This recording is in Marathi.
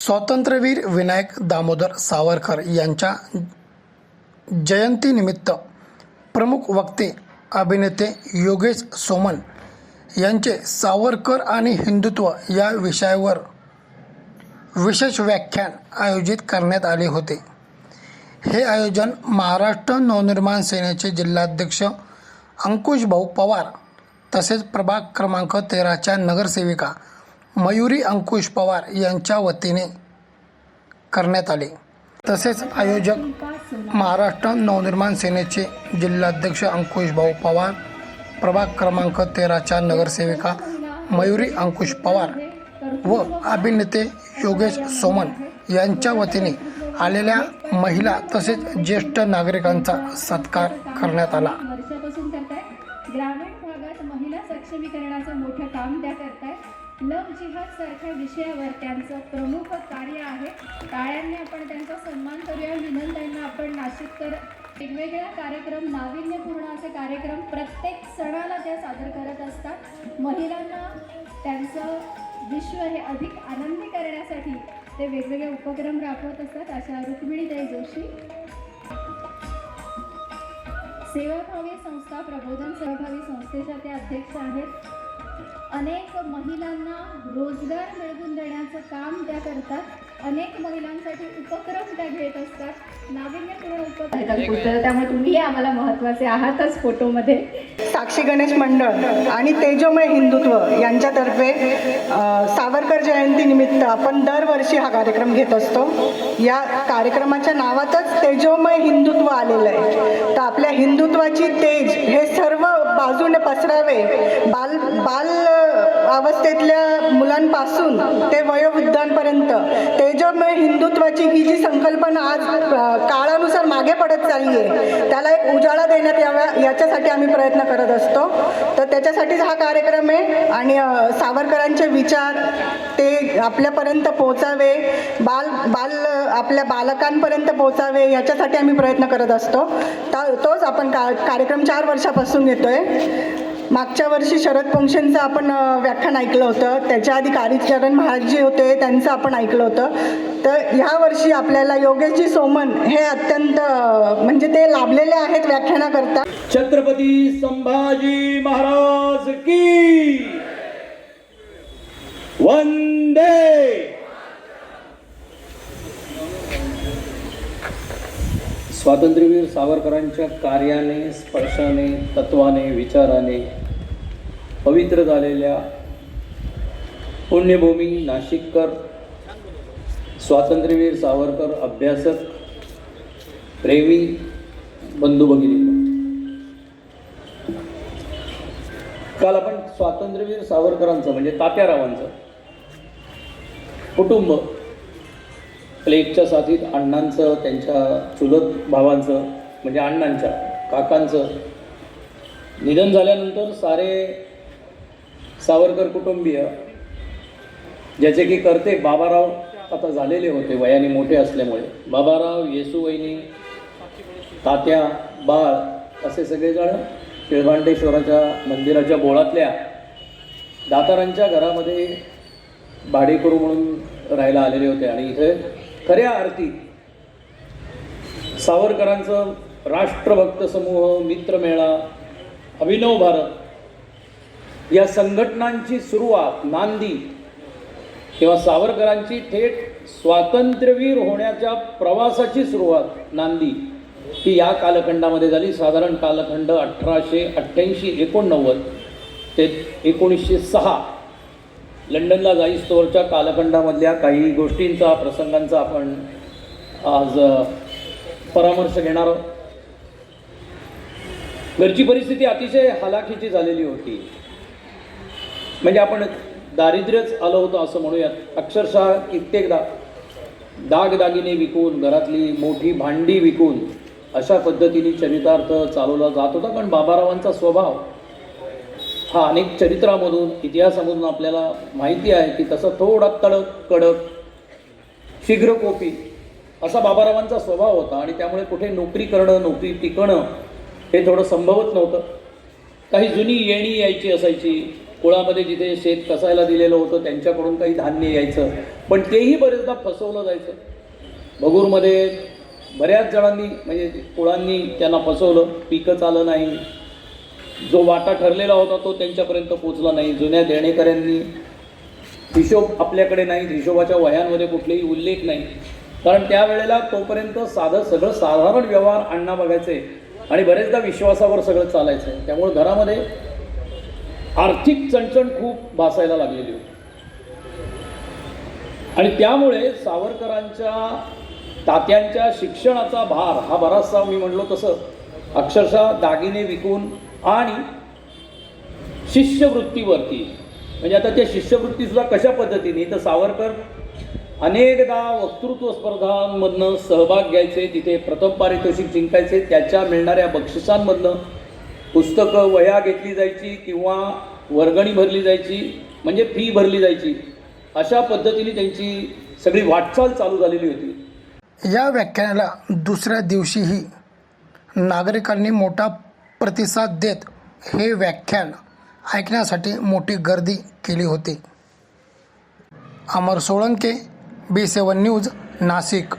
स्वातंत्र्यवीर विनायक दामोदर सावरकर यांच्या जयंतीनिमित्त प्रमुख वक्ते अभिनेते योगेश सोमण यांचे सावरकर आणि हिंदुत्व या विषयावर विशेष व्याख्यान आयोजित करण्यात आले होते। हे आयोजन महाराष्ट्र नवनिर्माण सेनेचे जिल्हाध्यक्ष अंकुशभाऊ पवार तसेच प्रभाग क्रमांक 13च्या नगरसेविका मयुरी अंकुश पवार यांच्या वतीने करण्यात आले। तसेच आयोजक महाराष्ट्र नवनिर्माण सेनेचे जिल्हाध्यक्ष अंकुशभाऊ पवार, प्रभाग क्रमांक 13च्या नगरसेविका मयुरी अंकुश पवार व अभिनेते योगेश सोमण यांच्या वतीने आलेल्या महिला तसेच ज्येष्ठ नागरिकांचा सत्कार करण्यात आला। ग्रामीण भागात महिला सक्षमीकरणाचं मोठं काम त्या करतायत। लव जिहाद सारख्या विषयावर त्यांचं प्रमुख कार्य आहे। टाळ्यांनी आपण त्यांचा सन्मान करूया। विनंत्यांना आपण नाशिककर वेगवेगळ्या कार्यक्रम, नाविन्यपूर्ण असे कार्यक्रम प्रत्येक सणाला त्या सादर करत असतात। महिलांना त्यांचं विश्व हे अधिक आनंदी करण्यासाठी ते वेगवेगळे उपक्रम राबवत असतात। अशा रुक्मिणीताई जोशी सेवाभावी संस्था प्रबोधन सेवाभावी संस्थेच्या त्या अध्यक्ष आहेत। अनेक महिलांना रोजगार मिळवून देण्याचं काम त्या करतात। अनेक महिलांसाठी उपक्रम त्या घेत असतात, नाविन्यपूर्ण उपक्रम। त्यामुळे तुम्ही आम्हाला महत्त्वाचे आहातच फोटोमध्ये। साक्षी गणेश मंडळ आणि तेजोमय हिंदुत्व यांच्यातर्फे सावरकर जयंतीनिमित्त आपण दरवर्षी हा कार्यक्रम घेत असतो। या कार्यक्रमाच्या नावातच तेजोमय हिंदुत्व आलेलं आहे। तर आपल्या हिंदुत्वाची तेज हे सर्व बाजूने पसरावे। बाल अवस्थेतल्या मुलांपासून ते वयोवृद्धांपर्यंत तेजोमय हिंदुत्वाची ही जी संकल्पना आज काळानुसार मागे पडत चालली आहे, त्याला एक उजाळा देण्यात यावा याच्यासाठी आम्ही प्रयत्न करत असतो। तर त्याच्यासाठीच हा कार्यक्रम आहे आणि सावरकरांचे विचार ते आपल्यापर्यंत पोहोचावे, आपल्या बालकांपर्यंत पोहोचावे याच्यासाठी आम्ही प्रयत्न करत असतो। तोच आपण कार्यक्रम 4 वर्षापासून घेतोय। मागच्या वर्षी शरद पोंक्षेंचं आपण व्याख्यान ऐकलं होतं, त्याच्या आधी कालीचरण महाराज जे होते त्यांचं आपण ऐकलं होतं। तर ह्या वर्षी आपल्याला योगेशजी सोमण हे अत्यंत म्हणजे ते लाभलेले आहेत व्याख्यानाकरता। छत्रपती संभाजी महाराज की वंदे। स्वातंत्र्यवीर सावरकरांच्या कार्याने, स्पर्शाने, तत्वाने, विचाराने पवित्र झालेल्या पुण्यभूमी नाशिककर स्वातंत्र्यवीर सावरकर अभ्यासक, प्रेमी बंधू भगिनी, काल आपण स्वातंत्र्यवीर सावरकरांचं म्हणजे तात्यारावांचं कुटुंब, प्लेगच्या साथीत अण्णांचं, त्यांच्या चुलत भावांचं म्हणजे अण्णांच्या काकांचं निधन झाल्यानंतर सारे सावरकर कुटुंबीय, ज्याचे की कर्ते बाबाराव आता झालेले होते वयाने मोठे असल्यामुळे, बाबाराव, येसूवहिनी, तात्या, बाळ असे सगळेजण पिळभांडेश्वराच्या मंदिराच्या बोळातल्या दातारांच्या घरामध्ये भाडेकरू म्हणून राहायला आलेले होते। आणि इथे खऱ्या अर्थी सावरकरांचं राष्ट्रभक्त समूह, मित्रमेळा, अभिनव भारत या संघटनांची सुरुवात, नांदी किंवा सावरकरांची थेट स्वातंत्र्यवीर होण्याच्या प्रवासाची सुरुवात, नांदी ही या कालखंडामध्ये झाली। साधारण कालखंड 1888-89 ते 1906 लंडनला जाईस्तोवरच्या कालखंडामधल्या काही गोष्टींचा, प्रसंगांचा आपण आज परामर्श घेणार आहोत। घरची परिस्थिती अतिशय हलाखीची झालेली होती, म्हणजे आपण दारिद्र्यच आलं होतं असं म्हणूयात। अक्षरशः कित्येकदा दागदागिने विकून, घरातली मोठी भांडी विकून अशा पद्धतीने चरितार्थ चालवला जात होता। पण बाबारावांचा स्वभाव हा अनेक चरित्रामधून, इतिहासामधून आपल्याला माहिती आहे की तसं थोडा तडक, कडक, शीघ्रकोपी असा बाबारावांचा स्वभाव होता। आणि त्यामुळे कुठे नोकरी करणं, नोकरी टिकणं हे थोडं संभवत नव्हतं। काही जुनी येणी यायची असायची, कुळामध्ये जिथे शेत कसायला दिलेलं होतं त्यांच्याकडून काही धान्य यायचं, पण तेही बरेचदा फसवलं जायचं. भगूरमध्ये बऱ्याच जणांनी म्हणजे कुळांनी त्यांना फसवलं, पिकंच आलं नाही, जो वाटा ठरलेला होता तो त्यांच्यापर्यंत पोचला नाही. जुन्या देणेकऱ्यांनी हिशोब आपल्याकडे नाही, हिशोबाच्या वह्यांमध्ये कुठलेही उल्लेख नाही, कारण त्यावेळेला तोपर्यंत सगळं साधारण व्यवहार अण्णा बघायचे आणि बरेचदा विश्वासावर सगळं चालायचं. त्यामुळे घरामध्ये आर्थिक चणचण खूप भासायला लागलेली होती आणि त्यामुळे सावरकरांच्या तात्यांच्या शिक्षणाचा भार हा बराचसा, मी म्हणलो तसं, अक्षरशः दागिने विकून आणि शिष्यवृत्तीवरती. म्हणजे आता त्या शिष्यवृत्तीसुद्धा कशा पद्धतीने, तर सावरकर अनेकदा वक्तृत्व स्पर्धांमधनं सहभाग घ्यायचे, तिथे प्रथम पारितोषिक जिंकायचे, त्याच्या मिळणाऱ्या बक्षिसांमधनं पुस्तकं वह्या घेतली जायची किंवा वर्गणी भरली जायची, म्हणजे फी भरली जायची. अशा पद्धतीने त्यांची सगळी वाटचाल चालू झालेली होती. या व्याख्यानाला दुसऱ्या दिवशीही नागरिकांनी मोठा प्रतिसाद देत हे व्याख्यान ऐकण्यासाठी मोठी गर्दी केली होती. अमर सोळंके, B7 न्यूज, नाशिक.